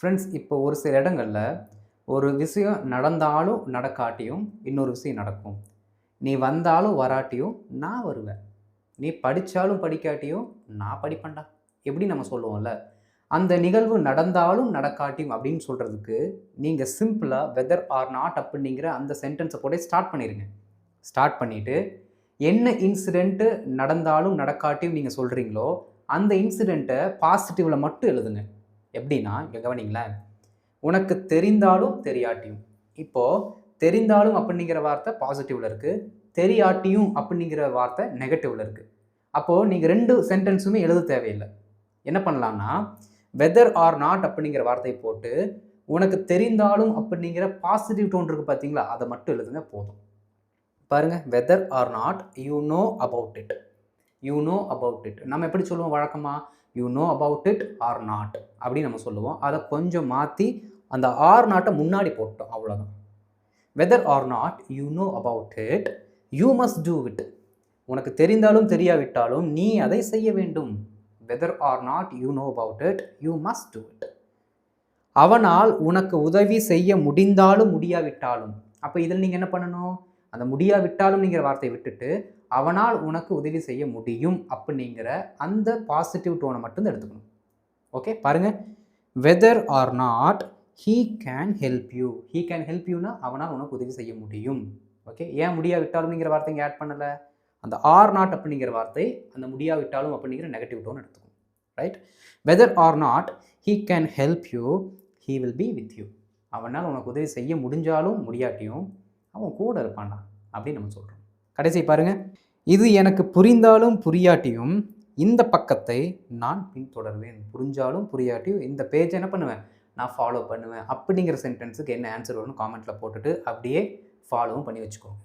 Friends, இப்போ ஒரு சில இடங்கள்ல ஒரு விஷயம் நடந்தாலும் நடக்காட்டியும் இன்னொரு விஷயம் நடக்கும். நீ வந்தாலும் வராட்டியும் நான் வருவேன். நீ படிச்சாலும் படிக்காட்டியும் நான் படிப்பேன்டா. எப்படி நம்ம சொல்லுவோம்ல. அந்த நிகழ்வு நடந்தாலும் நடக்காட்டியும் அப்படின்னு சொல்றதுக்கு நீங்க சிம்பிளா வெதர் ஆர் நாட் அப்படிங்கிற அந்த சென்டென்ஸை போட்டு ஸ்டார்ட் பண்ணிருங்க. ஸ்டார்ட் பண்ணிட்டு என்ன இன்சிடென்ட் நடந்தாலும் நடக்காட்டியும் நீங்க சொல்றீங்களோ அந்த இன்சிடென்ட்டை பாசிட்டிவ்ல மட்டும் எழுதுங்க. எப்படின்னா இங்க கவனிங்களேன். உனக்கு தெரிந்தாலும் தெரியாட்டியும். இப்போ தெரிந்தாலும் அப்படிங்கிற வார்த்தை பாசிட்டிவ்ல இருக்கு. தெரியாட்டியும் அப்படிங்கிற வார்த்தை நெகட்டிவ்ல இருக்கு. அப்போ நீங்க 2 சென்டென்ஸுமே எழுத தேவையில்லை. என்ன பண்ணலாம்னா, வெதர் ஆர் நாட் அப்படிங்கிற வார்த்தையை போட்டு, உனக்கு தெரிந்தாலும் அப்படிங்கிற பாசிட்டிவ் டோன் இருக்கு பார்த்தீங்களா? அதை மட்டும் எழுதுங்க போதும். பாருங்க, whether or not you know about it. You know about it. நம்ம எப்படி சொல்லுவோம் வழக்கமா? You know about it or not அப்படின்னு நம்ம சொல்லுவோம். அதை கொஞ்சம் மாற்றி அந்த ஆர் நாட்டை முன்னாடி போட்டோம், அவ்வளோதான். Whether or not you know about it you must do it. உனக்கு தெரிந்தாலும் தெரியாவிட்டாலும் நீ அதை செய்ய வேண்டும். Whether or not you know about it you must do it. அவனால் உனக்கு உதவி செய்ய முடிந்தாலும் முடியாவிட்டாலும். அப்போ இதில் நீங்கள் என்ன பண்ணணும்? அந்த முடியாவிட்டாலும் நீங்கிற வார்த்தையை விட்டுட்டு அவனால் உனக்கு உதவி செய்ய முடியும் அப்படிங்கிற அந்த பாசிட்டிவ் டோனை மட்டும் எடுத்துக்கணும். ஓகே, பாருங்க. Whether or not he can help you. He can help யூனா அவனால் உனக்கு உதவி செய்ய முடியும். ஓகே, ஏன் முடியாவிட்டாலும்ங்கிற வார்த்தைங்க ஆட் பண்ணலை? அந்த ஆர் நாட் அப்படிங்கிற வார்த்தை அந்த முடியாவிட்டாலும் அப்படிங்கிற நெகட்டிவ் டோன் எடுத்துக்கும். Right. Whether or not he can help you he will be with you. அவனால் உனக்கு உதவி செய்ய முடிஞ்சாலும் முடியாட்டியும் அவன் கூட இருப்பான்டா அப்படின்னு நம்ம சொல்கிறோம். கடைசி பாருங்க. இது எனக்கு புரிந்தாலும் புரியாட்டியும் இந்த பக்கத்தை நான் பின்தொடர்வேன். புரிஞ்சாலும் புரியாட்டியும் இந்த பேஜை என்ன பண்ணுவேன்? நான் ஃபாலோ பண்ணுவேன். அப்படிங்கிற சென்டென்ஸுக்கு என்ன ஆன்சர் வரும்னு காமெண்ட்டில் போட்டுட்டு அப்படியே ஃபாலோவும் பண்ணி வச்சுக்கோங்க.